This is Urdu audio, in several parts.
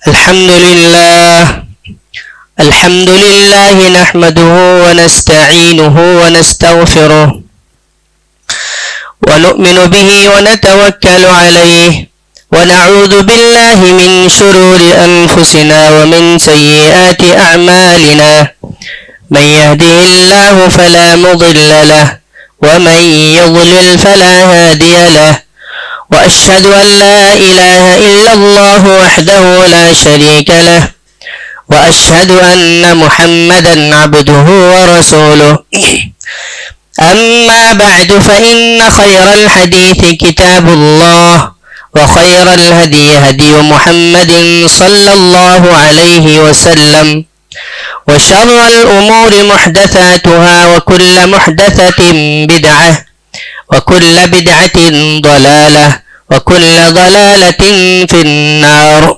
الحمد لله نحمده ونستعينه ونستغفره ونؤمن به ونتوكل عليه ونعوذ بالله من شرور أنفسنا ومن سيئات أعمالنا من يهده الله فلا مضل له ومن يضلل فلا هادي له وأشهد أن لا إله إلا الله وحده لا شريك له وأشهد أن محمدا عبده ورسوله أما بعد فإن خير الحديث كتاب الله وخير الهدي هدي محمد صلى الله عليه وسلم وشر الأمور محدثاتها وكل محدثة بدعة وكل بدعة ضلالة وكل ضلالة في النار.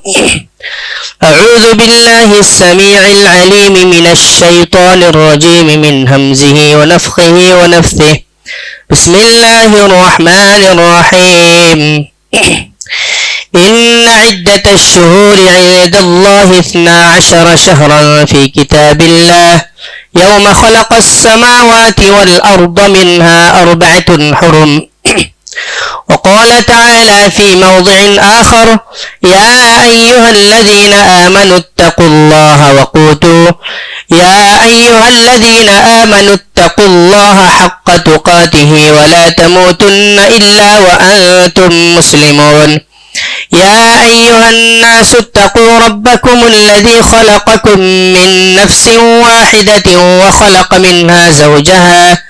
أعوذ بالله السميع العليم من الشيطان الرجيم من همزه ونفخه ونفثه. بسم الله الرحمن الرحيم. إن عدة الشهور عند الله 12 شهرا في كتاب الله يوم خلق السماوات والأرض منها 4 حرم. وقال تعالى في موضع آخر: يا أيها الذين آمنوا اتقوا الله حق تقاته ولا تموتن إلا وأنتم مسلمون. يا أيها الناس اتقوا ربكم الذي خلقكم من نفس واحدة وخلق منها زوجها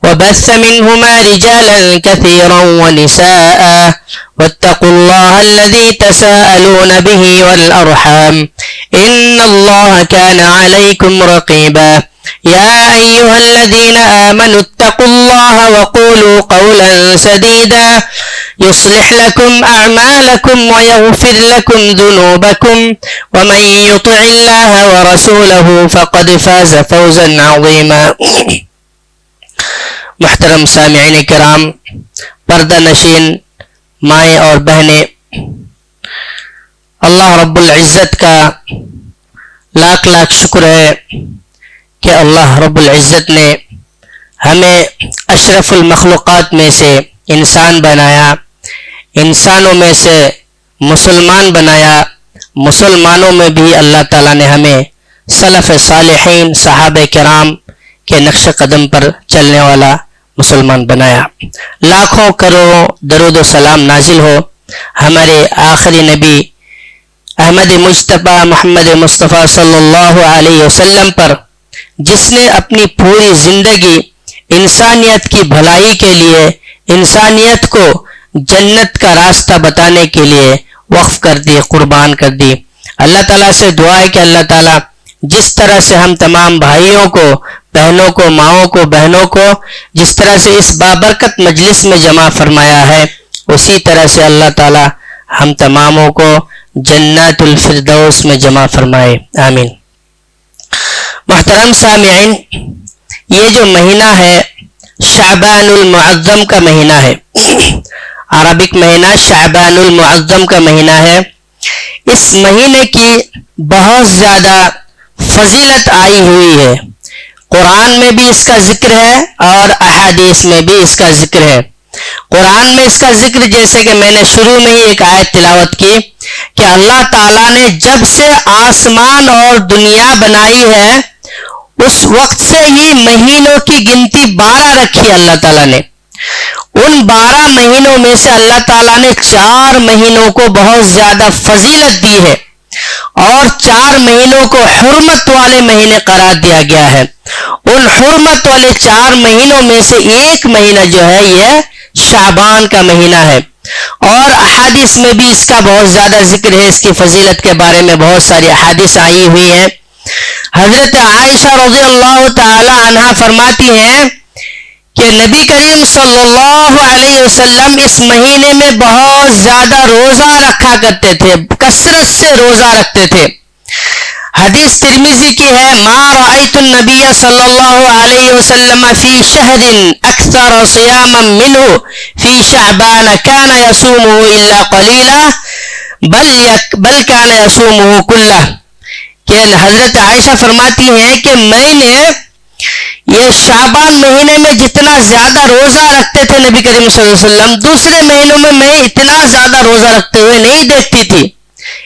وبث منهما رجالا كثيرا ونساء واتقوا الله الذي تساءلون به والأرحام إن الله كان عليكم رقيبا. يا أيها الذين آمنوا اتقوا الله وقولوا قولا سديدا يصلح لكم أعمالكم ويغفر لكم ذنوبكم ومن يطع الله ورسوله فقد فاز فوزا عظيما. محترم سامعین کرام، پردہ نشین مائیں اور بہنیں، اللہ رب العزت کا لاکھ لاکھ شکر ہے کہ اللہ رب العزت نے ہمیں اشرف المخلوقات میں سے انسان بنایا، انسانوں میں سے مسلمان بنایا، مسلمانوں میں بھی اللہ تعالیٰ نے ہمیں سلف صالحین صحابہ کرام کے نقش قدم پر چلنے والا مسلمان بنایا. لاکھوں کروڑوں درود و سلام نازل ہو ہمارے آخری نبی احمد مجتبیٰ محمد مصطفیٰ صلی اللہ علیہ وسلم پر، جس نے اپنی پوری زندگی انسانیت کی بھلائی کے لیے، انسانیت کو جنت کا راستہ بتانے کے لیے وقف کر دی، قربان کر دی. اللہ تعالیٰ سے دعا ہے کہ اللہ تعالیٰ جس طرح سے ہم تمام بھائیوں کو، بہنوں کو، ماؤں کو، بہنوں کو جس طرح سے اس بابرکت مجلس میں جمع فرمایا ہے، اسی طرح سے اللہ تعالیٰ ہم تماموں کو جنات الفردوس میں جمع فرمائے، آمین. محترم سامعین، یہ جو مہینہ ہے شعبان المعظم کا مہینہ ہے، عربک مہینہ شعبان المعظم کا مہینہ ہے. اس مہینے کی بہت زیادہ فضیلت آئی ہوئی ہے. قرآن میں بھی اس کا ذکر ہے اور احادیث میں بھی اس کا ذکر ہے. قرآن میں اس کا ذکر جیسے کہ میں نے شروع میں ہی ایک آیت تلاوت کی کہ اللہ تعالیٰ نے جب سے آسمان اور دنیا بنائی ہے اس وقت سے ہی مہینوں کی گنتی 12 رکھی اللہ تعالیٰ نے. ان 12 مہینوں میں سے اللہ تعالیٰ نے 4 مہینوں کو بہت زیادہ فضیلت دی ہے اور 4 مہینوں کو حرمت والے مہینے قرار دیا گیا ہے. ان حرمت والے 4 مہینوں میں سے ایک مہینہ جو ہے یہ شعبان کا مہینہ ہے، اور احادیث میں بھی اس کا بہت زیادہ ذکر ہے. اس کی فضیلت کے بارے میں بہت ساری احادیث آئی ہوئی ہیں. حضرت عائشہ رضی اللہ تعالی عنہ فرماتی ہیں کہ نبی کریم صلی اللہ علیہ وسلم اس مہینے میں بہت زیادہ روزہ رکھا کرتے تھے، کثرت سے روزہ رکھتے تھے. حدیث ترمذی کی ہے: ما رأيت النبي صلى الله عليه وسلم في شهر أكثر صياما منه في شعبان كان يصومه إلا قليلا بل کان یصومہ کلہ، کہ حضرت عائشہ فرماتی ہیں کہ میں نے یہ شعبان مہینے میں جتنا زیادہ روزہ رکھتے تھے نبی کریم صلی اللہ علیہ وسلم، دوسرے مہینوں میں اتنا زیادہ روزہ رکھتے ہوئے نہیں دیکھتی تھی،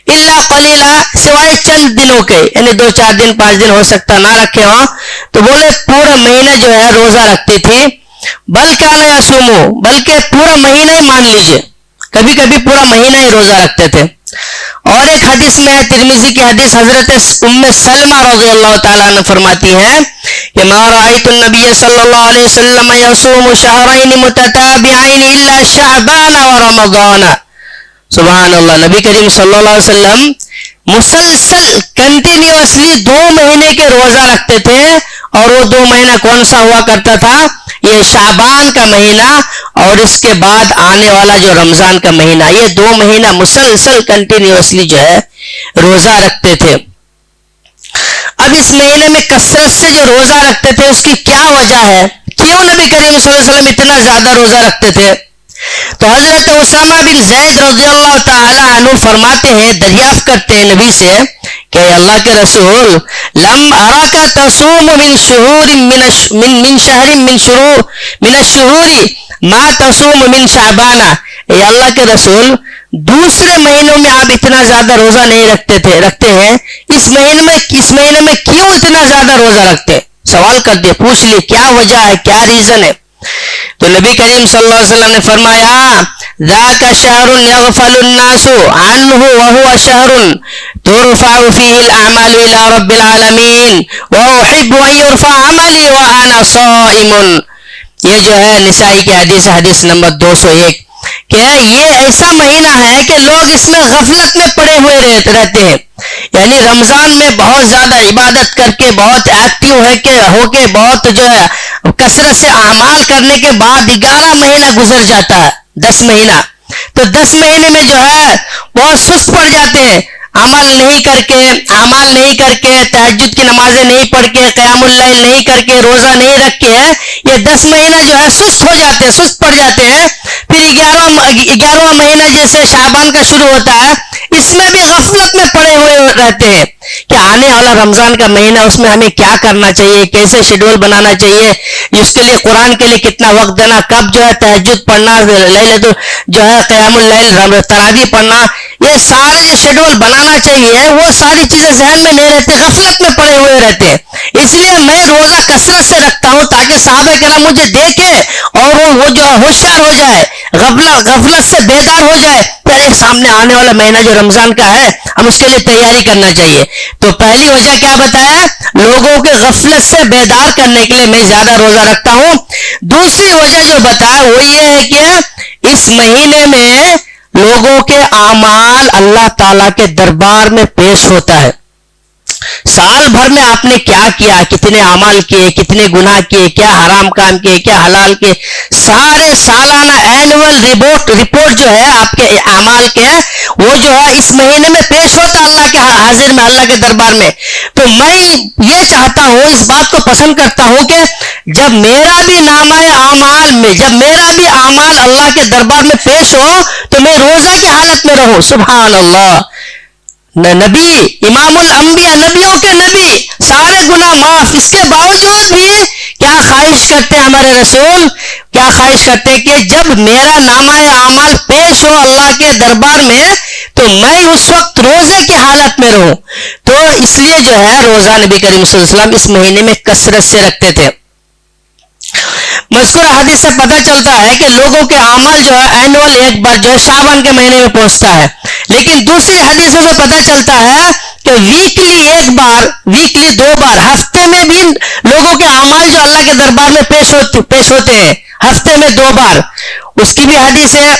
الا قلیلا، سوائے چند دنوں کے، یعنی 2-4 دن 5 دن ہو سکتا نہ رکھے ہوں، تو بولے پورا مہینہ جو ہے روزہ رکھتی تھی، بل کان یصومہ، بلکہ پورا مہینہ ہی مان لیجئے، کبھی کبھی پورا مہینہ ہی روزہ رکھتے تھے۔ اور ایک حدیث میں ہے، ترمذی کی حدیث، حضرت ام سلمہ رضی اللہ تعالیٰ عنہ فرماتی ہیں کہ ما رأیت النبی صلی اللہ علیہ وسلم یصوم شہرین متتابعین الا شعبان و رمضان۔ سبحان اللہ، نبی کریم صلی اللہ علیہ وسلم مسلسل کنٹینیوسلی 2 مہینے کے روزہ رکھتے تھے، اور وہ 2 مہینہ کون سا ہوا کرتا تھا؟ یہ شعبان کا مہینہ اور اس کے بعد آنے والا جو رمضان کا مہینہ، یہ 2 مہینہ مسلسل کنٹینیوسلی جو ہے روزہ رکھتے تھے۔ اب اس مہینے میں کثرت سے جو روزہ رکھتے تھے اس کی کیا وجہ ہے؟ کیوں نبی کریم صلی اللہ علیہ وسلم اتنا زیادہ روزہ رکھتے تھے؟ تو حضرت اسامہ بن زید رضی اللہ تعالی عنہ فرماتے ہیں، دریافت کرتے ہیں نبی سے کہ اللہ کے رسول، لم اراک تصوم من شہور من الشہور ما تصوم من شعبان، اے اللہ کے رسول دوسرے مہینوں میں آپ اتنا زیادہ روزہ نہیں رکھتے ہیں، اس مہینے میں کیوں اتنا زیادہ روزہ رکھتے؟ سوال کر دے، پوچھ لی کیا وجہ ہے، کیا ریزن ہے؟ تو نبی کریم صلی اللہ علیہ وسلم نے فرمایا، ذاک شہر یغفل الناس عنہ وہو شہر ترفع فیہ الاعمال الى رب العالمین واحب ان یرفع عملی وانا صائم۔ یہ جو ہے نسائی کی حدیث نمبر 201، کہ یہ ایسا مہینہ ہے کہ لوگ اس میں غفلت میں پڑے ہوئے رہتے ہیں، یعنی رمضان میں بہت زیادہ عبادت کر کے، بہت ایکٹیو ہو کے بہت جو ہے کثرت سے اعمال کرنے کے بعد 11 مہینہ گزر جاتا ہے، 10 مہینہ، تو 10 مہینے میں جو ہے بہت سست پڑ جاتے ہیں، اعمال نہیں کر کے، تہجد کی نمازیں نہیں پڑھ کے، قیام اللیل نہیں کر کے، روزہ نہیں رکھ کے، یہ 10 مہینہ جو ہے سست پڑ جاتے ہیں۔ پھر 11واں مہینہ جیسے شعبان کا شروع ہوتا ہے، اس میں بھی غفلت میں پڑے ہوئے رہتے ہیں کہ آنے والا رمضان کا مہینہ، اس میں ہمیں کیا کرنا چاہیے، کیسے شیڈول بنانا چاہیے، اس کے لیے قرآن کے لیے کتنا وقت دینا، کب جو ہے تہجد پڑھنا، جو ہے قیام اللیل، تراویح پڑھنا، یہ سارے جو شیڈول بنانا چاہیے وہ ساری چیزیں ذہن میں نہیں رہتے، غفلت میں پڑے ہوئے رہتے ہیں۔ اس لیے میں روزہ کثرت سے رکھتا ہوں تاکہ صحابہ کرام مجھے دیکھے اور وہ جو ہے ہوشیار ہو جائے، غفلت سے بیدار ہو جائے، پہلے سامنے آنے والا مہینہ جو رمضان کا ہے ہم اس کے لیے تیاری کرنا چاہیے۔ تو پہلی وجہ کیا بتایا؟ لوگوں کے غفلت سے بیدار کرنے کے لیے میں زیادہ روزہ رکھتا ہوں۔ دوسری وجہ جو بتایا وہ یہ ہے کہ اس مہینے میں لوگوں کے اعمال اللہ تعالیٰ کے دربار میں پیش ہوتا ہے۔ سال بھر میں آپ نے کیا کیا، کتنے اعمال کیے، کتنے گناہ کیے، کیا حرام کام کیے، کیا حلال کیے، سارے سالانہ اینول رپورٹ جو ہے آپ کے اعمال کے، وہ جو ہے اس مہینے میں پیش ہوتا اللہ کے حاضر میں، اللہ کے دربار میں۔ تو میں یہ چاہتا ہوں، اس بات کو پسند کرتا ہوں کہ جب میرا بھی نامہ اعمال میں، جب میرا بھی اعمال اللہ کے دربار میں پیش ہو تو میں روزہ کی حالت میں رہوں۔ سبحان اللہ، نبی، امام الانبیاء، نبیوں کے نبی، سارے گناہ معاف، اس کے باوجود بھی کیا خواہش کرتے ہمارے رسول؟ کیا خواہش کرتے کہ جب میرا نامہ اعمال پیش ہو اللہ کے دربار میں تو میں اس وقت روزے کی حالت میں رہوں۔ تو اس لیے جو ہے روزہ نبی کریم صلی اللہ علیہ وسلم اس مہینے میں کثرت سے رکھتے تھے۔ مذکورہ حدیث سے پتہ چلتا ہے کہ لوگوں کے اعمال جو ہے اینول ایک بار جو ہے شعبان کے مہینے میں پہنچتا ہے، لیکن دوسری حدیثوں سے پتہ چلتا ہے کہ ویکلی 2 بار، ہفتے میں بھی لوگوں کے اعمال جو اللہ کے دربار میں پیش ہوتے ہیں، ہفتے میں 2 بار۔ اس کی بھی حدیث ہے،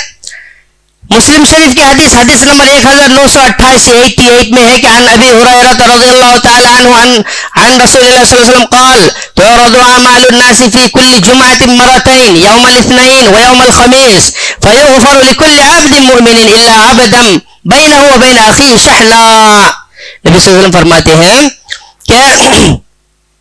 مسلم شریف کی حدیث نمبر 1988 میں ہے کہ عن ابی ہریرہ رضی اللہ تعالی عنہ عن رسول اللہ صلی اللہ علیہ وسلم قال تعرض اعمال الناس في كل جمعة مرتين يوم الاثنين ويوم الخميس فيغفر لكل عبد مؤمن الا عبدا بينه وبين اخيه شحنا۔ نبی صلی اللہ علیہ وسلم فرماتے ہیں کہ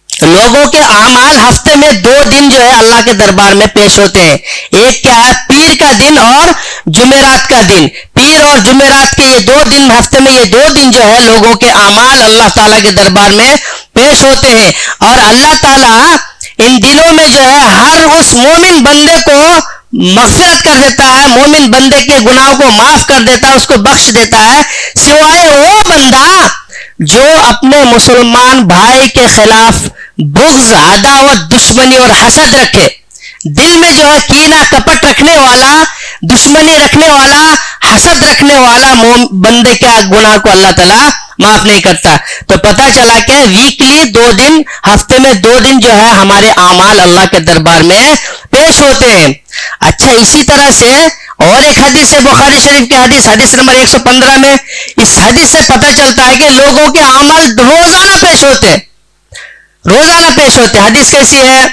لوگوں کے اعمال ہفتے میں 2 دن جو ہے اللہ کے دربار میں پیش ہوتے ہیں، ایک کیا ہے؟ پیر کا دن اور جمعرات کا دن۔ پیر اور جمعرات کے یہ 2 دن ہفتے میں یہ 2 دن جو ہے لوگوں کے اعمال اللہ تعالیٰ کے دربار میں پیش ہوتے ہیں، اور اللہ تعالیٰ ان دنوں میں جو ہے ہر اس مومن بندے کو مغفرت کر دیتا ہے، مومن بندے کے گناہوں کو معاف کر دیتا ہے، اس کو بخش دیتا ہے، سوائے وہ بندہ جو اپنے مسلمان بھائی کے خلاف بغض، عداوت، دشمنی اور حسد رکھے، دل میں جو ہے کینہ کپٹ رکھنے والا، دشمنی رکھنے والا، حسد رکھنے والا بندے کے گناہ کو اللہ تعالیٰ معاف نہیں کرتا۔ تو پتہ چلا کہ ویکلی 2 دن، ہفتے میں 2 دن جو ہے ہمارے اعمال اللہ کے دربار میں پیش ہوتے ہیں۔ اچھا، اسی طرح سے اور ایک حدیث ہے، بخاری شریف کی حدیث نمبر 115 میں، اس حدیث سے پتہ چلتا ہے کہ لوگوں کے اعمال روزانہ پیش ہوتے ہیں، روزانہ پیش ہوتے ہیں۔ حدیث کیسی ہے؟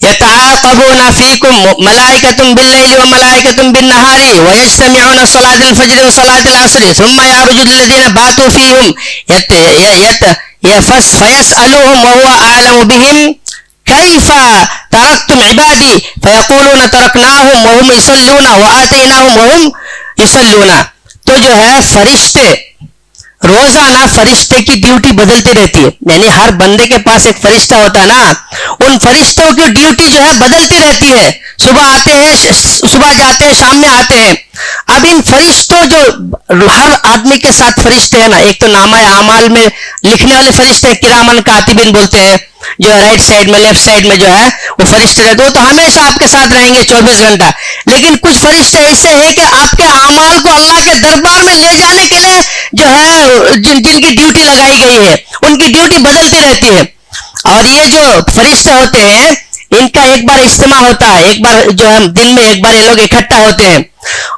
يتعاقبون فيكم ملائكة بالليل وملائكة بالنهار ويجتمعون صلاة الفجر وصلاة العصر ثم يعرج الذين باتوا فيهم فيسألوهم وهو أعلم بهم كيف تركتم عبادي فيقولون تركناهم وهم يصلون وآتيناهم وهم يصلون۔ تو جو ہے فرشتے روزانہ فرشتے کی ڈیوٹی بدلتی رہتی ہے، یعنی ہر بندے کے پاس ایک فرشتہ ہوتا ہے نا، ان فرشتوں کی ڈیوٹی جو ہے بدلتی رہتی ہے، صبح آتے ہیں، صبح جاتے ہیں، شام میں آتے ہیں۔ اب ان فرشتوں جو ہر آدمی کے ساتھ فرشتے ہیں نا، ایک تو نامہ اعمال میں لکھنے والے فرشتے کرامن کاتبین بولتے ہیں، جو رائٹ سائڈ میں لیفٹ سائڈ میں جو ہے وہ فرشتے رہتے، وہ تو ہمیشہ آپ کے ساتھ رہیں گے 24 گھنٹہ۔ لیکن کچھ فرشتے ایسے ہیں کہ آپ کے اعمال کو اللہ کے دربار میں لے جانے کے لیے جو ہے جن کی ڈیوٹی لگائی گئی ہے، ان کی ڈیوٹی بدلتی رہتی ہے۔ اور یہ جو فرشتے ہوتے ہیں ان کا ایک بار اجتماع ہوتا ہے، ایک بار جو ہے دن میں ایک بار یہ لوگ اکٹھا ہوتے ہیں،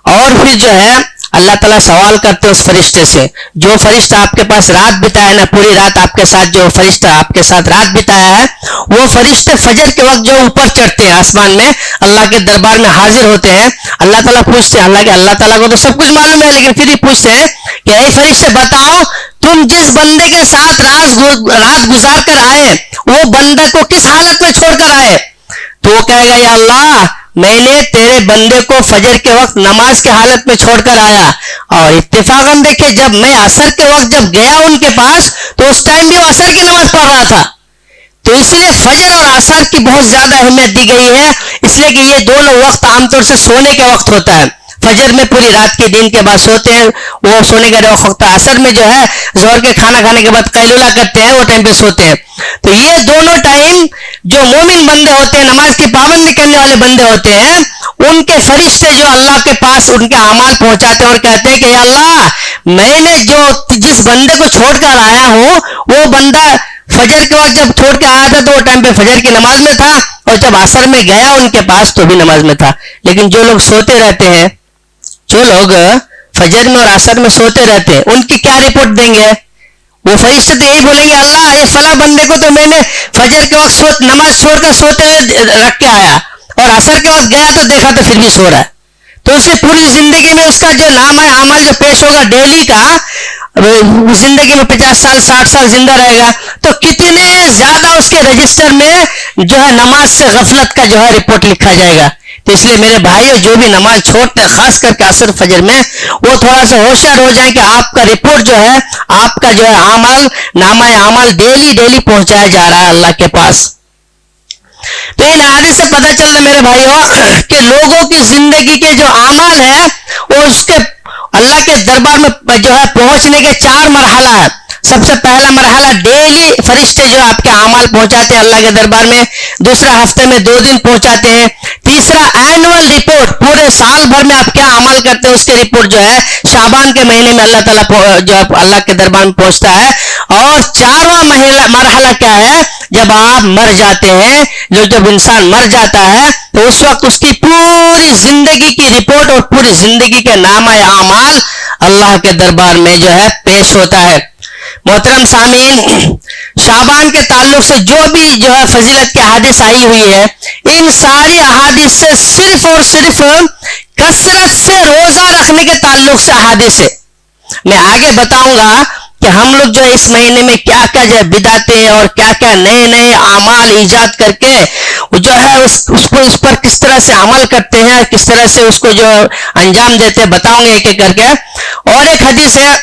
اور پھر جو ہے اللہ تعالیٰ سوال کرتے اس فرشتے سے، جو فرشتہ آپ کے پاس رات بتایا نا، پوری رات آپ کے ساتھ جو فرشتہ آپ کے ساتھ رات بتایا ہے، وہ فرشتے فجر کے وقت جو اوپر چڑھتے ہیں آسمان میں، اللہ کے دربار میں حاضر ہوتے ہیں۔ اللہ تعالیٰ پوچھتے ہیں، اللہ تعالیٰ کو تو سب کچھ معلوم ہے، لیکن پھر بھی پوچھتے ہیں کہ اے فرشتے بتاؤ، تم جس بندے کے ساتھ رات گزار کر آئے، وہ بندے کو کس حالت میں چھوڑ کر آئے؟ تو وہ کہے گا، یا اللہ میں نے تیرے بندے کو فجر کے وقت نماز کے حالت میں چھوڑ کر آیا، اور اتفاقاً دیکھے جب میں عصر کے وقت جب گیا ان کے پاس تو اس ٹائم بھی وہ عصر کی نماز پڑھ رہا تھا۔ تو اس لیے فجر اور عصر کی بہت زیادہ اہمیت دی گئی ہے، اس لیے کہ یہ دونوں وقت عام طور سے سونے کے وقت ہوتا ہے۔ فجر میں پوری رات کے دن کے بعد سوتے ہیں، وہ سونے کا وقت ہوتا ہے۔ عصر میں جو ہے ظہر کے کھانا کھانے کے بعد قیلولہ کرتے ہیں، وہ ٹائم پہ سوتے ہیں۔ تو یہ دونوں ٹائم جو مومن بندے ہوتے ہیں، نماز کی پابندی کرنے والے بندے ہوتے ہیں، ان کے فرشتے جو اللہ کے پاس ان کے اعمال پہنچاتے ہیں اور کہتے ہیں کہ یا اللہ میں نے جس بندے کو چھوڑ کر آیا ہوں، وہ بندہ فجر کے وقت جب چھوڑ کے آیا تھا تو وہ ٹائم پہ فجر کی نماز میں تھا، اور جب عصر میں گیا ان کے پاس تو بھی نماز میں تھا۔ لیکن جو لوگ سوتے رہتے ہیں، جو لوگ فجر میں اور عصر میں سوتے رہتے ہیں، ان کی کیا رپورٹ دیں گے؟ وہ فرشتے تو یہی بولیں گے، اللہ یہ فلاں بندے کو تو میں نے فجر کے وقت نماز چھوڑ کر سوتے ہوئے رکھ کے آیا، اور عصر کے وقت گیا تو دیکھا تو پھر بھی سو رہا ہے۔ تو اسے پوری زندگی میں اس کا جو نام ہے اعمال جو پیش ہوگا ڈیلی کا، زندگی میں 50 سال 60 سال زندہ رہے گا، تو کتنے زیادہ اس کے رجسٹر میں جو ہے نماز سے غفلت کا جو ہے رپورٹ لکھا جائے گا۔ تو اس لیے میرے بھائیو، جو بھی نماز چھوڑتے ہیں خاص کر کے عصر فجر میں، وہ تھوڑا سا ہوشیار ہو جائیں کہ آپ کا رپورٹ جو ہے، آپ کا جو ہے اعمال نامہ اعمال ڈیلی پہنچایا جا رہا ہے اللہ کے پاس۔ تو ان حدیث سے پتہ چل رہا میرے بھائیو کہ لوگوں کی زندگی کے جو اعمال ہیں وہ اس کے اللہ کے دربار میں جو ہے پہنچنے کے 4 مرحلہ ہے۔ سب سے پہلا مرحلہ ڈیلی فرشتے جو آپ کے اعمال پہنچاتے ہیں اللہ کے دربار میں، دوسرا ہفتے میں 2 دن پہنچاتے ہیں، تیسرا اینول رپورٹ، پورے سال بھر میں آپ کیا عمل کرتے ہیں اس کی رپورٹ جو ہے شعبان کے مہینے میں اللہ تعالیٰ جو اللہ کے دربار میں پہنچتا ہے، اور 4واں مرحلہ کیا ہے؟ جب آپ مر جاتے ہیں، جب انسان مر جاتا ہے تو اس وقت اس کی پوری زندگی کی رپورٹ اور پوری زندگی کے نامہ اعمال اللہ کے دربار میں جو ہے پیش ہوتا ہے۔ محترم سامعین، شعبان کے تعلق سے جو بھی جو ہے فضیلت کے احادیث آئی ہوئی ہے، ان ساری احادیث سے صرف اور صرف کثرت سے روزہ رکھنے کے تعلق سے احادیث ہے۔ میں آگے بتاؤں گا کہ ہم لوگ جو اس مہینے میں کیا کیا جو ہے بدعتیں اور کیا کیا نئے اعمال ایجاد کر کے وہ جو ہے اس کو اس پر کس طرح سے عمل کرتے ہیں اور کس طرح سے اس کو جو انجام دیتے ہیں بتاؤں گے ایک ایک کر کے. اور ایک حدیث ہے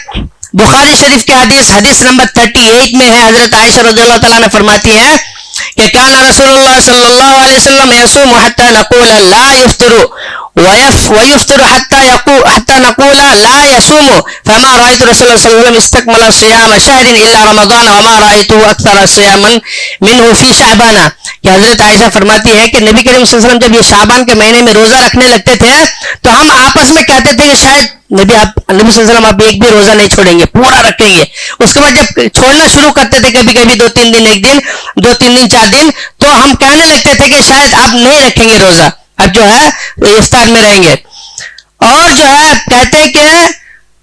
بخاری شریف کی حدیث نمبر 38 میں ہے. حضرت عائشہ رضی اللہ تعالیٰ نے فرماتی ہے کہ کان رسول اللہ صلی اللہ علیہ وسلم یصوم حتى نقول لا يفطر ويفطر حتى نقول لا يصوم فما رأيت رسول الله صلى الله عليه وسلم استكمل صيام شهر إلا رمضان وما رأيته أكثر صياما منه في شعبان. کہ حضرت عائشہ فرماتی ہے کہ نبی کریم صلی اللہ علیہ وسلم جب یہ شعبان کے مہینے میں روزہ رکھنے لگتے تھے تو ہم آپس میں کہتے تھے کہ شاید نبی صلی اللہ علیہ وسلم آپ ایک بھی روزہ نہیں چھوڑیں گے, پورا رکھیں گے. اس کے بعد جب چھوڑنا شروع کرتے تھے کبھی کبھی 2-3 دن, ایک دن 2-3 دن 4 دن, تو ہم کہنے لگتے تھے کہ شاید آپ نہیں رکھیں گے روزہ, اب جو ہے افطار میں رہیں گے. اور جو ہے کہتے ہیں کہ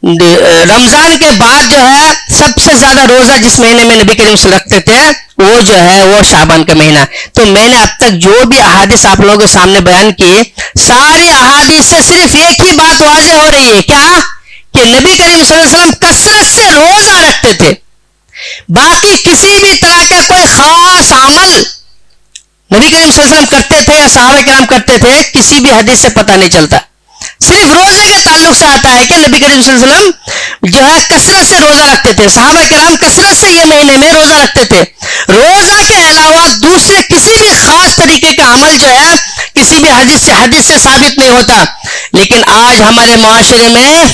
رمضان کے بعد جو ہے سب سے زیادہ روزہ جس مہینے میں نبی کریم صلی اللہ علیہ وسلم رکھتے تھے وہ جو ہے وہ شعبان کا مہینہ. تو میں نے اب تک جو بھی احادیث آپ لوگوں کے سامنے بیان کیے, ساری احادیث سے صرف ایک ہی بات واضح ہو رہی ہے, کیا کہ نبی کریم صلی اللہ علیہ وسلم کثرت سے روزہ رکھتے تھے. باقی کسی بھی طرح کا کوئی خاص عمل نبی کریم صلی اللہ علیہ وسلم کرتے تھے یا صحابہ کرام کرتے تھے, کسی بھی حدیث سے پتہ نہیں چلتا. صرف روزے کے تعلق سے آتا ہے کہ نبی کریم صلی اللہ علیہ وسلم جو ہے کثرت سے روزہ رکھتے تھے. صحابہ کرام کثرت سے یہ مہینے میں روزہ رکھتے تھے. روزہ کے علاوہ دوسرے کسی بھی خاص طریقے کا عمل جو ہے کسی بھی حدیث سے ثابت نہیں ہوتا. لیکن آج ہمارے معاشرے میں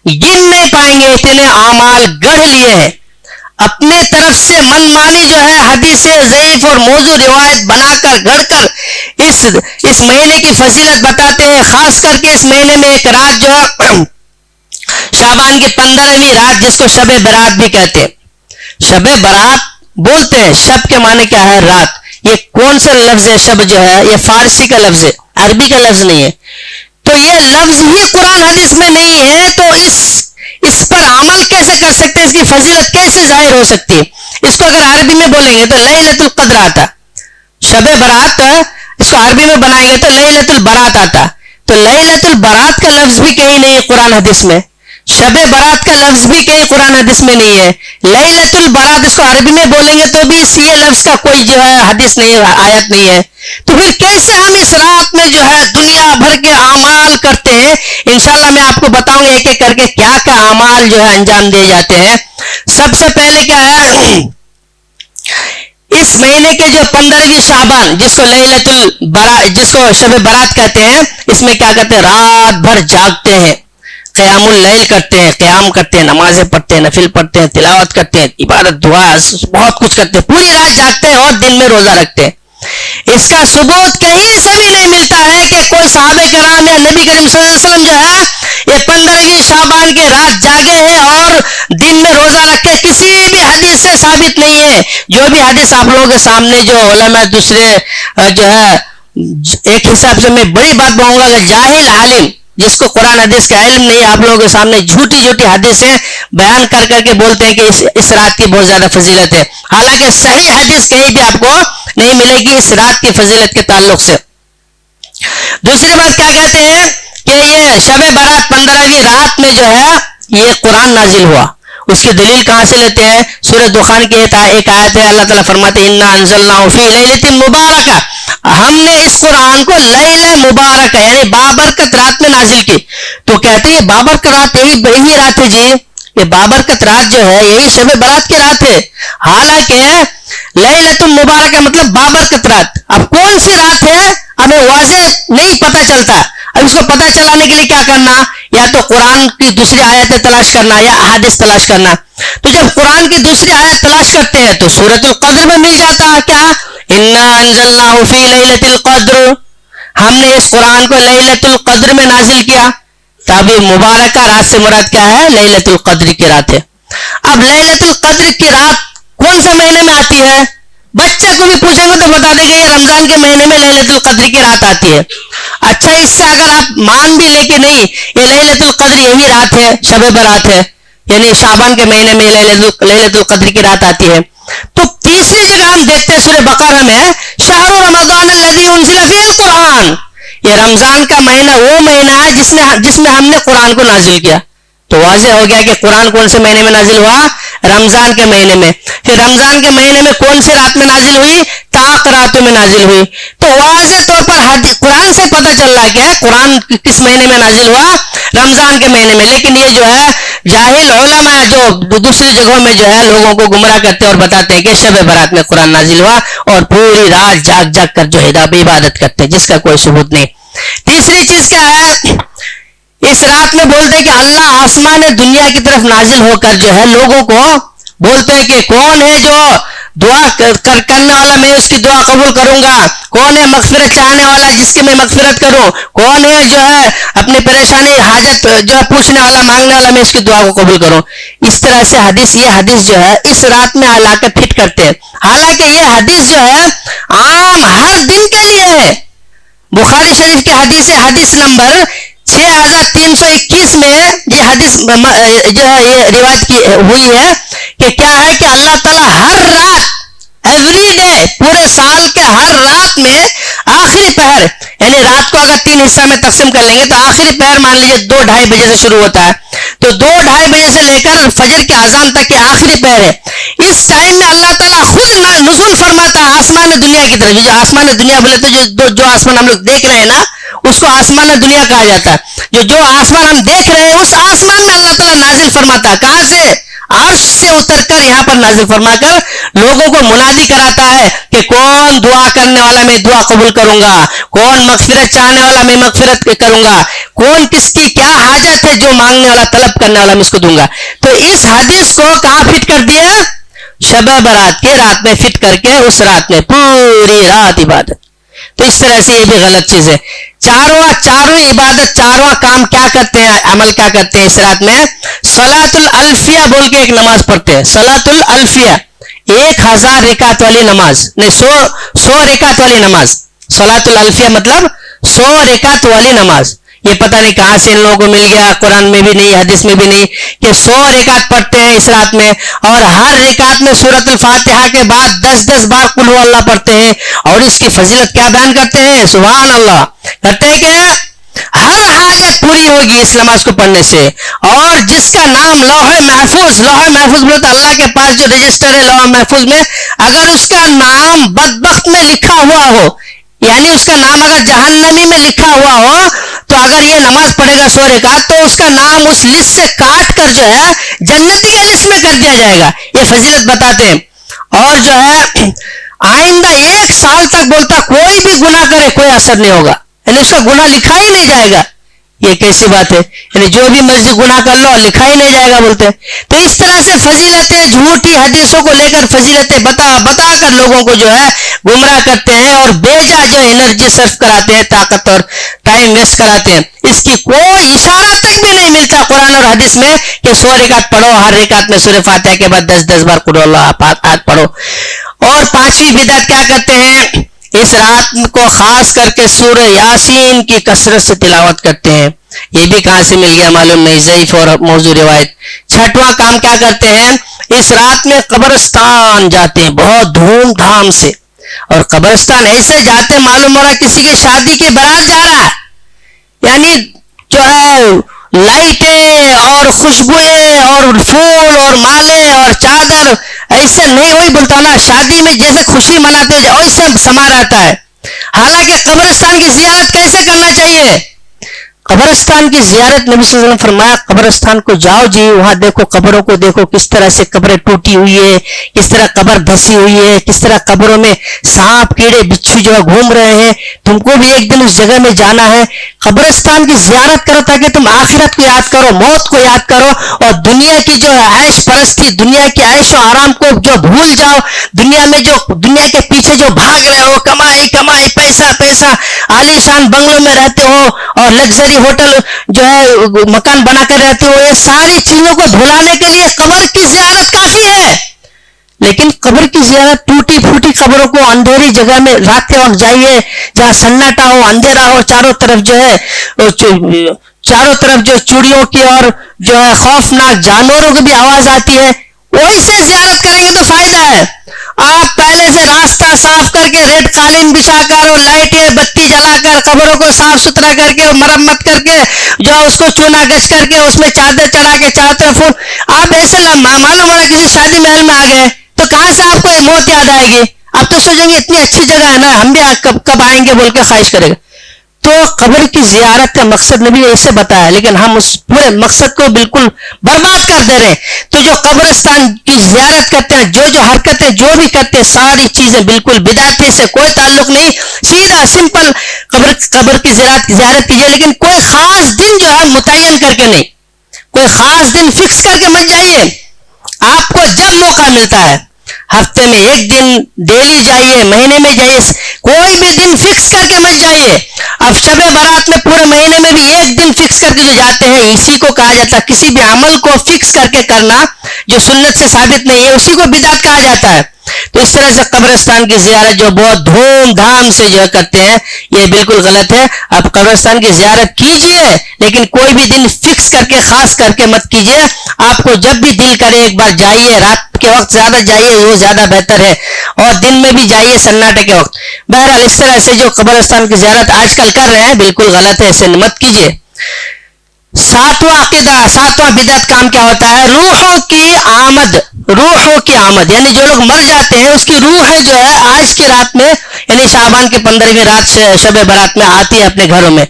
گن نہیں پائیں گے اتنے اعمال گڑھ لیے ہیں, اپنے طرف سے من مانی جو ہے حدیثیں ضعیف اور موضوع روایت بنا کر گھڑ کر اس مہینے کی فضیلت بتاتے ہیں. خاص کر کے اس مہینے میں ایک رات جو ہے شعبان کی 15ویں رات جس کو شب برات بھی کہتے ہیں. شب برات بولتے ہیں, شب کے معنی کیا ہے؟ رات. یہ کون سا لفظ ہے شب جو ہے؟ یہ فارسی کا لفظ ہے, عربی کا لفظ نہیں ہے. تو یہ لفظ ہی قرآن حدیث میں نہیں ہے تو اس پر عمل کیسے کر سکتے ہیں؟ اس کی فضیلت کیسے ظاہر ہو سکتی ہے؟ اس کو اگر عربی میں بولیں گے تو لیلۃ القدر آتا. شب برات اس کو عربی میں بنائیں گے تو لیلۃ البرات آتا. تو لیلۃ البرات کا لفظ بھی کہیں نہیں ہے قرآن حدیث میں, شب برات کا لفظ بھی کہیں قرآن حدیث میں نہیں ہے. لیلۃ البرات اس کو عربی میں بولیں گے تو بھی یہ لفظ کا کوئی جو ہے حدیث نہیں ہے, آیت نہیں ہے. تو پھر کیسے ہم اس رات میں جو ہے دنیا بھر کے اعمال کرتے ہیں؟ انشاءاللہ میں آپ کو بتاؤں گا ایک ایک کر کے کیا کیا اعمال جو ہے انجام دیے جاتے ہیں. سب سے پہلے کیا ہے, اس مہینے کے جو 15ویں شعبان جس کو شب برات کہتے ہیں, اس میں کیا کرتے ہیں؟ رات بھر جاگتے ہیں, قیام اللیل کرتے ہیں, قیام کرتے ہیں, نمازیں پڑھتے ہیں, نفل پڑھتے ہیں, تلاوت کرتے ہیں, عبادت دعا بہت کچھ کرتے ہیں, پوری رات جاگتے ہیں اور دن میں روزہ رکھتے ہیں. اس کا ثبوت کہیں سے بھی نہیں ملتا ہے کہ کوئی صحابہ کرام یا نبی کریم صلی اللہ علیہ وسلم جو ہے یہ 15ویں شعبان کی رات جاگے ہیں اور دن میں روزہ رکھے. کسی بھی حدیث سے ثابت نہیں ہے. جو بھی حدیث آپ لوگوں کے سامنے جو علماء دوسرے جو ہے, ایک حساب سے میں بڑی بات بولوں گا کہ جاہل عالم جس کو قرآن حدیث کا علم نہیں, آپ لوگوں کے سامنے جھوٹی حدیثیں بیان کر کر کے بولتے ہیں کہ اس رات کی بہت زیادہ فضیلت ہے, حالانکہ صحیح حدیث کہیں بھی آپ کو نہیں ملے گی اس رات کی فضیلت کے تعلق سے. دوسری بات کیا کہتے ہیں کہ یہ شب برات 15ویں رات میں جو ہے یہ قرآن نازل ہوا. اس کی دلیل کہاں سے لیتے ہیں؟ سورہ دخان کی ایک آیت ہے, اللہ تعالیٰ فرماتے ہیں انا انزلناہ فی لیلۃ مبارکہ, ہم نے اس قرآن کو لیلہ مبارکہ یعنی بابرکت رات میں نازل کی. تو کہتے ہیں بابرکت رات یہی رات ہے جی, یہ بابرکت رات جو ہے یہی شب برات کی رات ہے. حالانکہ لیلۃ مبارکہ مطلب بابرکت رات. اب کون سی رات ہے ہمیں واضح نہیں پتہ چلتا. اب اس کو پتہ چلانے کے لیے کیا کرنا؟ یا تو قرآن کی دوسری آیتیں تلاش کرنا یا احادیث تلاش کرنا. تو جب قرآن کی دوسری آیت تلاش کرتے ہیں تو سورۃ القدر میں مل جاتا ہے کیا, انا انزلناہ فی لیلۃ القدر, ہم نے اس قرآن کو لیلۃ القدر میں نازل کیا. تب مبارکہ رات سے مراد کیا ہے؟ لیلۃ القدر کی رات ہے. اب لیلۃ القدر کی رات کون سے مہینے میں آتی ہے؟ بچے کو بھی پوچھیں گے تو بتا دیں گے یہ رمضان کے مہینے میں لیلۃ القدر کی رات آتی ہے. اچھا, اس سے اگر آپ مان بھی لیں کہ نہیں یہ لیلۃ القدر یہی رات ہے, شب برات ہے, یعنی شعبان کے مہینے میں لیلۃ القدر کی رات آتی ہے, تو تیسری جگہ ہم دیکھتے ہیں سورہ بقرہ میں شہر رمضان الذی انزل فیہ القرآن, یہ رمضان کا مہینہ وہ مہینہ ہے جس میں ہم نے قرآن کو نازل کیا. تو واضح ہو گیا کہ قرآن کون سے مہینے میں نازل ہوا؟ رمضان کے مہینے میں. پھر رمضان کے مہینے میں کون سی رات میں نازل ہوئی؟ طاق راتوں میں نازل ہوئی. تو واضح طور پر قرآن سے پتہ چل رہا ہے کہ قرآن کس مہینے میں نازل ہوا؟ رمضان کے مہینے میں. لیکن یہ جو ہے جاہل علماء جو دوسری جگہوں میں جو ہے لوگوں کو گمراہ کرتے ہیں اور بتاتے ہیں کہ شب برات میں قرآن نازل ہوا اور پوری رات جاگ جاگ کر جو ہے عبادت کرتے ہیں، جس کا کوئی ثبوت نہیں. تیسری چیز کیا ہے؟ اس رات میں بولتے ہیں کہ اللہ آسمان دنیا کی طرف نازل ہو کر جو ہے لوگوں کو بولتے ہیں کہ کون ہے جو دعا کرنے والا، میں اس کی دعا قبول کروں گا. کون ہے مغفرت چاہنے والا جس کی میں مغفرت کروں. کون ہے جو ہے اپنی پریشانی حاجت جو ہے پوچھنے والا مانگنے والا، میں اس کی دعا کو قبول کروں. اس طرح سے یہ حدیث جو ہے اس رات میں لا کے فٹ کرتے ہیں. حالانکہ یہ حدیث جو ہے عام ہر دن کے لیے ہے. بخاری شریف کی حدیث ہے، حدیث نمبر 6321 میں یہ حدیث جو ہے یہ روایت کی ہوئی ہے کہ کیا ہے کہ اللہ تعالیٰ ہر رات، ایوری ڈے، پورے سال کے ہر رات میں آخری پہر، یعنی رات کو اگر 3 حصہ میں تقسیم کر لیں گے تو آخری پہر مان لیجیے 2-2:30 بجے سے شروع ہوتا ہے، تو 2-2:30 بجے سے لے کر فجر کی اذان تک کے آخری پہر ہے. اس ٹائم میں اللہ تعالیٰ خود نزول فرماتا ہے آسمان دنیا کی طرف. جو آسمان دنیا بولے تو جو آسمان ہم لوگ دیکھ رہے ہیں نا اس کو آسمان دنیا کہا جاتا ہے. جو آسمان ہم دیکھ رہے ہیں اس آسمان میں اللہ تعالیٰ نازل فرماتا ہے. کہاں سے؟ عرش سے اتر کر یہاں پر نازل فرما کر لوگوں کو منادی کراتا ہے کہ کون دعا کرنے والا میں دعا قبول کروں گا، کون مغفرت چاہنے والا میں مغفرت کروں گا، کون کس کی کیا حاجت ہے جو مانگنے والا طلب کرنے والا میں اس کو دوں گا. تو اس حدیث کو کہاں فٹ کر دیا؟ شب برات کی رات میں فٹ کر کے اس رات میں پوری رات عبادت. تو اس طرح سے یہ بھی غلط چیز ہے. چاروں عبادت، چارواں کام کیا کرتے ہیں، عمل کیا کرتے ہیں اس رات میں؟ صلاۃ الالفیہ بول کے ایک نماز پڑھتے ہیں. صلاۃ الالفیہ 1000 رکعت والی نماز، نہیں 100 رکعت والی نماز. صلاۃ الالفیہ مطلب 100 رکعت والی نماز. یہ پتہ نہیں کہاں سے ان لوگوں کو مل گیا، قرآن میں بھی نہیں، حدیث میں بھی نہیں کہ 100 رکعت پڑھتے ہیں اس رات میں، اور ہر رکعت میں سورۃ الفاتحہ کے بعد 10 بار قل هو اللہ پڑھتے ہیں. اور اس کی فضیلت کیا بیان کرتے ہیں؟ سبحان اللہ کرتے ہیں کہ ہر حاجت پوری ہوگی اس نماز کو پڑھنے سے. اور جس کا نام لوح محفوظ بولے تو اللہ کے پاس جو رجسٹر ہے لوح محفوظ میں، اگر اس کا نام بدبخت میں لکھا ہوا ہو، یعنی اس کا نام اگر جہنمی میں لکھا ہوا ہو، تو اگر یہ نماز پڑھے گا 100 رکعت تو اس کا نام اس لسٹ سے کاٹ کر جو ہے جنتی کے لسٹ میں کر دیا جائے گا. یہ فضیلت بتاتے ہیں. اور جو ہے آئندہ 1 سال تک بولتا کوئی بھی گناہ کرے کوئی اثر نہیں ہوگا، یعنی اس کا گناہ لکھا ہی نہیں جائے گا. یہ کیسی بات ہے؟ یعنی جو بھی مرضی گناہ کر لو لکھا ہی نہیں جائے گا بولتے. تو اس طرح سے فضیلتیں، جھوٹی حدیثوں کو لے کر فضیلتیں بتا کر لوگوں کو جو ہے گمراہ کرتے ہیں اور بیجا جو انرجی صرف کراتے ہیں، طاقت اور ٹائم ویسٹ کراتے ہیں. اس کی کوئی اشارہ تک بھی نہیں ملتا قرآن اور حدیث میں کہ 100 رکعت پڑھو، ہر رکعت میں سورہ فاتحہ کے بعد 10 بار قل اللہ احد پڑھو. اور 5ویں بدعت کیا کرتے ہیں؟ اس رات کو خاص کر کے سورہ یاسین کی کثرت سے تلاوت کرتے ہیں. یہ بھی کہاں سے مل گیا معلوم نہیں، ضعیف اور موضوع روایت. 6واں کام کیا کرتے ہیں؟ اس رات میں قبرستان جاتے ہیں بہت دھوم دھام سے. اور قبرستان ایسے جاتے معلوم ہو رہا کسی کی شادی کی بارات جا رہا ہے، یعنی جو ہے لائٹیں اور خوشبوئیں اور پھول اور مالے اور چادر ایسے نہیں ہوئی بولتا نا، شادی میں جیسے خوشی مناتے ویسے سما رہتا ہے. حالانکہ قبرستان کی زیارت کیسے کرنا چاہیے؟ قبرستان کی زیارت نبی صلی اللہ علیہ وسلم فرمایا قبرستان کو جاؤ جی، وہاں دیکھو قبروں کو، دیکھو کس طرح سے قبریں ٹوٹی ہوئی ہے، کس طرح قبر دھسی ہوئی ہے، کس طرح قبروں میں سانپ کیڑے بچھو جو ہے گھوم رہے ہیں. تم کو بھی ایک دن اس جگہ میں جانا ہے. قبرستان کی زیارت کرو تاکہ تم آخرت کو یاد کرو، موت کو یاد کرو، اور دنیا کی جو ہے عیش پرستی، دنیا کی عیش و آرام کو جو بھول جاؤ. دنیا میں جو دنیا کے پیچھے جو بھاگ رہے ہو، کمائی کمائی، پیسہ پیسہ، عالی شان بنگلوں میں رہتے ہو اور لگژری ہوٹل جو ہے مکان بنا کر رہتے ہو، یہ ساری چیزوں کو بھلانے کے لیے قبر کی زیارت کافی ہے. لیکن قبر کی زیارت ٹوٹی پھوٹی قبروں کو اندھیری جگہ میں رات کے وقت جائیے جہاں سناٹا ہو، اندھیرا ہو، چاروں طرف جو چوڑیوں کی اور جو ہے خوفناک جانوروں کی بھی آواز آتی ہے، وہی سے زیارت کریں گے تو فائدہ ہے. آپ پہلے سے راستہ صاف کر کے ریڈ قالین بچھا کر اور لائٹیں بتی جلا کر قبروں کو صاف ستھرا کر کے اور مرمت کر کے جو اس کو چونا گچ کر کے اس میں چادر چڑھا کے چاروں طرف پھول، آپ ایسے معلوم ہو رہا ہے کسی شادی محل میں آ گئے تو کہاں سے آپ کو یہ موت یاد آئے گی؟ آپ تو سوچیں گے اتنی اچھی جگہ ہے نا، ہم بھی کب آئیں گے بول کے خواہش کرے گا. تو قبر کی زیارت کا مقصد نبی نے اسے بتایا، لیکن ہم اس پورے مقصد کو بالکل برباد کر دے رہے ہیں. تو جو قبرستان کی زیارت کرتے ہیں، جو حرکتیں جو بھی کرتے ہیں، ساری چیزیں بالکل بدعت سے کوئی تعلق نہیں. سیدھا سمپل قبر کی زیارت کیجیے، لیکن کوئی خاص دن جو ہے متعین کر کے نہیں، کوئی خاص دن فکس کر کے مت جائیے. آپ کو جب موقع ملتا ہے، ہفتے میں ایک دن ڈیلی جائیے، مہینے میں جائیے، کوئی بھی دن فکس کر کے مت جائیے. اب شب برات میں پورے مہینے میں بھی ایک دن فکس کر کے جو جاتے ہیں، اسی کو کہا جاتا ہے، کسی بھی عمل کو فکس کر کے کرنا جو سنت سے ثابت نہیں ہے اسی کو بدعت کہا جاتا ہے. تو اس طرح سے قبرستان کی زیارت جو بہت دھوم دھام سے جو کرتے ہیں یہ بالکل غلط ہے. آپ قبرستان کی زیارت کیجئے لیکن کوئی بھی دن فکس کر کے خاص کر کے مت کیجئے. آپ کو جب بھی دل کرے ایک بار جائیے، رات کے وقت زیادہ جائیے، وہ زیادہ بہتر ہے، اور دن میں بھی جائیے سناٹے کے وقت. بہرحال اس طرح سے جو قبرستان کی زیارت آج کل کر رہے ہیں بالکل غلط ہے، اسے مت کیجئے. ساتواں عقیدہ، ساتواں بدعت کام کیا ہوتا ہے؟ روحوں کی آمد. روحوں کی آمد یعنی جو لوگ مر جاتے ہیں اس کی روح جو ہے آج کی رات میں یعنی شعبان کی 15ویں رات سے شب برات میں آتی ہے اپنے گھروں میں.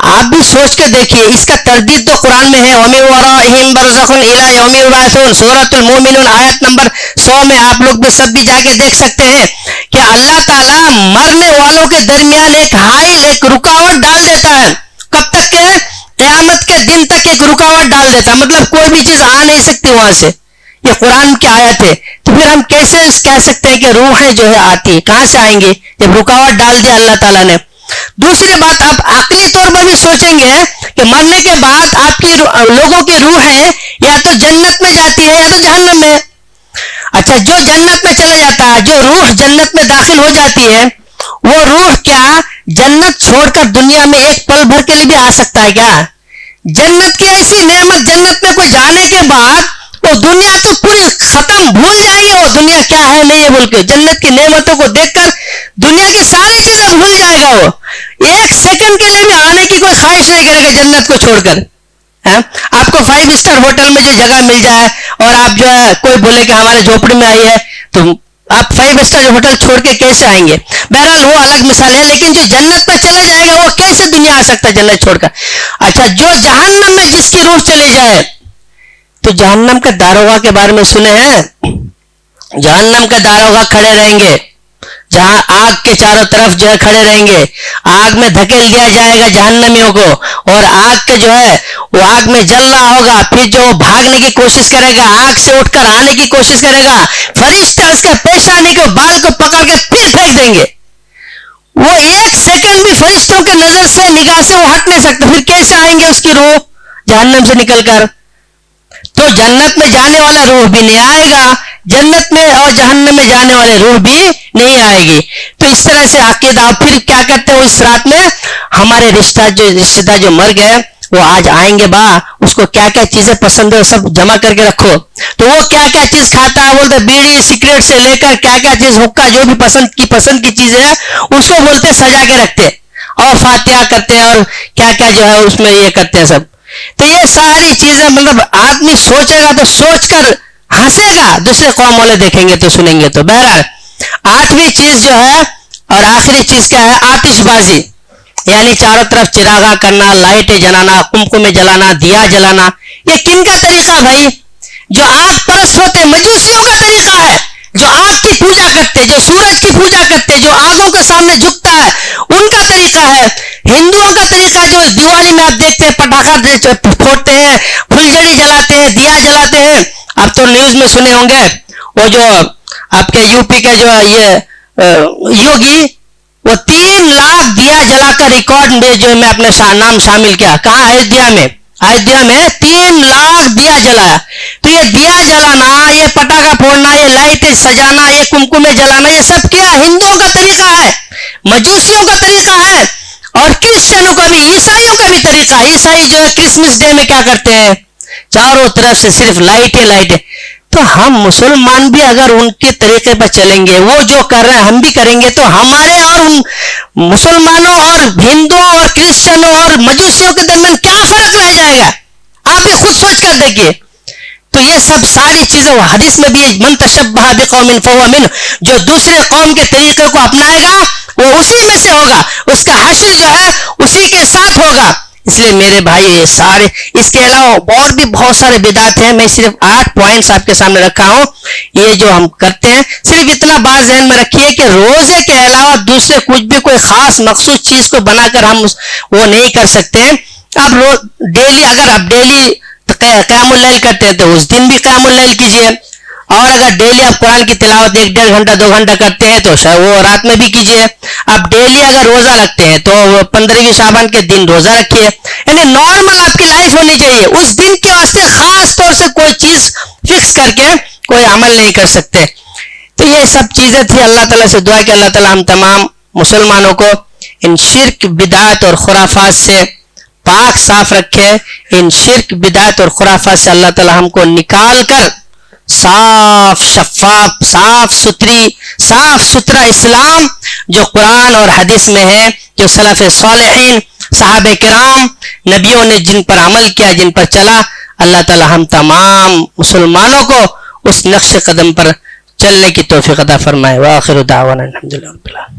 آپ بھی سوچ کے دیکھیے، اس کا تردید تو قرآن میں ہے، وَمِن وَرَائِهِمْ بَرْزَخٌ إِلَىٰ يَوْمِ يُبْعَثُونَ، سورۃ المومنون آیت نمبر 100 میں آپ لوگ بھی سب بھی جا کے دیکھ سکتے ہیں کہ اللہ تعالیٰ مرنے والوں کے درمیان ایک حائل، ایک رکاوٹ ڈال دیتا ہے. کب تک کہ قیامت کے دن تک ایک رکاوٹ ڈال دیتا ہے، مطلب کوئی بھی چیز آ نہیں سکتی وہاں سے. یہ قرآن کی آیت ہے. تو پھر ہم کیسے کہہ سکتے ہیں کہ روحیں جو ہے آتی کہاں سے آئیں گی جب رکاوٹ ڈال دیا اللہ تعالیٰ نے؟ دوسری بات، آپ عقلی طور پر بھی سوچیں گے کہ مرنے کے بعد آپ کی لوگوں کی روحیں یا تو جنت میں جاتی ہے یا تو جہنم میں. اچھا، جو جنت میں چلا جاتا ہے، جو روح جنت میں داخل ہو جاتی ہے، وہ روح کیا جنت چھوڑ کر دنیا میں ایک پل بھر کے لیے بھی آ سکتا ہے کیا؟ جنت کی ایسی نعمت، جنت میں کوئی جانے کے بعد وہ دنیا تو پوری ختم بھول جائے گا، وہ دنیا کیا ہے نہیں ہے بول کے. جنت کی نعمتوں کو دیکھ کر دنیا کی ساری چیزیں بھول جائے گا، وہ ایک سیکنڈ کے لیے بھی آنے کی کوئی خواہش نہیں کرے گا جنت کو چھوڑ کر. آپ کو 5 اسٹار ہوٹل میں جو جگہ مل جائے اور آپ جو ہے کوئی بولے کہ ہمارے جھوپڑی میں آئی ہے، تو آپ 5 اسٹار ہوٹل چھوڑ کے کیسے آئیں گے؟ بہرحال وہ الگ مثال ہے، لیکن جو جنت میں چلا جائے گا وہ کیسے دنیا آ سکتا ہے جنت چھوڑ کر؟ اچھا، جو جہنم میں جس کی روح چلی جائے، تو جہنم کے داروغہ کے بارے میں سنے ہیں؟ جہنم کے داروغہ کھڑے رہیں گے جہاں آگ کے چاروں طرف جو ہے کھڑے رہیں گے. آگ میں دھکیل دیا جائے گا جہنمیوں کو، اور آگ کے جو ہے وہ آگ میں جل رہا ہوگا. پھر جو بھاگنے کی کوشش کرے گا، آگ سے اٹھ کر آنے کی کوشش کرے گا، فرشتے اس کے پیش آنے کے بال کو پکڑ کے پھر پھینک دیں گے. وہ ایک سیکنڈ بھی فرشتوں کی نظر سے، نگاہ سے وہ ہٹ نہیں سکتے. پھر کیسے آئیں گے اس کی روح جہنم سے نکل کر؟ تو جنت میں جانے والا روح بھی نہیں آئے گا، جنت میں اور جہنم میں جانے والے روح بھی نہیں آئے گی. تو اس طرح سے عقیدہ. پھر کیا کرتے ہیں اس رات میں؟ ہمارے رشتہ دار جو مر گئے وہ آج آئیں گے، با اس کو کیا کیا چیزیں پسند ہے وہ سب جمع کر کے رکھو. تو وہ کیا کیا چیز کھاتا ہے بولتے بیڑی سگریٹ سے لے کر کیا کیا چیز، حقہ، جو بھی پسند کی چیزیں ہیں اس کو بولتے سجا کے رکھتے، اور فاتحہ کرتے ہیں اور کیا کیا جو ہے اس میں یہ کرتے ہیں سب. تو یہ ساری چیزیں مطلب آدمی سوچے گا تو سوچ کر ہنسے گا، دوسرے قوم والے دیکھیں گے تو سنیں گے. تو بہرحال 8ویں چیز جو ہے اور آخری چیز کیا ہے؟ آتش بازی، یعنی چاروں طرف چراغاں کرنا، لائٹیں جلانا، کمکمے جلانا، دیا جلانا. یہ کن کا طریقہ بھائی؟ جو آگ پرست ہوتے مجوسیوں کا طریقہ ہے، جو آگ کی پوجا کرتے، جو سورج کی پوجا کرتے، جو آگوں کے سامنے جھکتا ہے، ان کا طریقہ ہے. ہندوؤں کا طریقہ جو دیوالی میں آپ دیکھتے ہیں پٹاخہ پھوڑتے ہیں، پھلجڑی جلاتے ہیں، دیا جلاتے ہیں. اب تو نیوز میں سنے ہوں گے وہ جو آپ کے یو پی کے جو یہ یوگی، وہ 3 لاکھ دیا جلا کر ریکارڈ میں جو میں اپنے نام شامل کیا. کہاں؟ ایودھیا میں. ایودھیا میں 3 لاکھ دیا جلایا. تو یہ دیا جلانا، یہ پٹاخہ پھوڑنا، یہ لائٹیں سجانا، یہ کمکمے جلانا، یہ سب کیا ہندوؤں کا طریقہ ہے، مجوسیوں کا طریقہ ہے، اور کرسچنوں کا بھی، عیسائیوں کا بھی طریقہ. عیسائی جو ہے کرسمس ڈے میں کیا کرتے ہیں؟ چاروں طرف سے صرف لائٹیں. تو ہم مسلمان بھی اگر ان کے طریقے پر چلیں گے, وہ جو کر رہے ہیں ہم بھی کریں گے, تو ہمارے اور ان مسلمانوں اور ہندوؤں اور کرسچنوں اور مجوسیوں کے درمیان کیا فرق رہ جائے گا؟ آپ بھی خود سوچ کر دیکھیے. تو یہ سب ساری چیزیں وہ حدیث میں بھی, من تشبہ بقوم فہو منہ, جو دوسرے قوم کے طریقے کو اپنائے گا وہ اسی میں سے ہوگا, اس کا حشر جو ہے اسی کے ساتھ ہوگا. اس لیے میرے بھائی یہ سارے, اس کے علاوہ اور بھی بہت سارے بدعت ہیں, میں صرف 8 پوائنٹس آپ کے سامنے رکھا ہوں. یہ جو ہم کرتے ہیں, صرف اتنا بات ذہن میں رکھیے کہ روزے کے علاوہ دوسرے کچھ بھی کوئی خاص مخصوص چیز کو بنا کر ہم وہ نہیں کر سکتے. اب ڈیلی, اگر آپ ڈیلی قیام اللیل کرتے ہیں تو اس دن بھی قیام اللیل کیجیے, اور اگر ڈیلی آپ قرآن کی تلاوت 1-1.5 گھنٹہ 2 گھنٹہ کرتے ہیں تو وہ رات میں بھی کیجیے. آپ ڈیلی اگر روزہ رکھتے ہیں تو 15ویں شعبان کے دن روزہ رکھیے. یعنی نارمل آپ کی لائف ہونی چاہیے. اس دن کے واسطے خاص طور سے کوئی چیز فکس کر کے کوئی عمل نہیں کر سکتے. تو یہ سب چیزیں تھی. اللہ تعالیٰ سے دعا کہ اللہ تعالیٰ ہم تمام مسلمانوں کو ان شرک بدعت اور خرافات سے پاک صاف رکھے. ان شرک بدعت اور خرافات سے اللہ تعالیٰ ہم کو نکال کر صاف شفاف صاف ستھرا اسلام جو قرآن اور حدیث میں ہے, جو سلف صالحین صحابہ کرام نبیوں نے جن پر عمل کیا, جن پر چلا, اللہ تعالیٰ ہم تمام مسلمانوں کو اس نقش قدم پر چلنے کی توفیق عطا فرمائے. وآخر دعوانا الحمدللہ رب العالمین.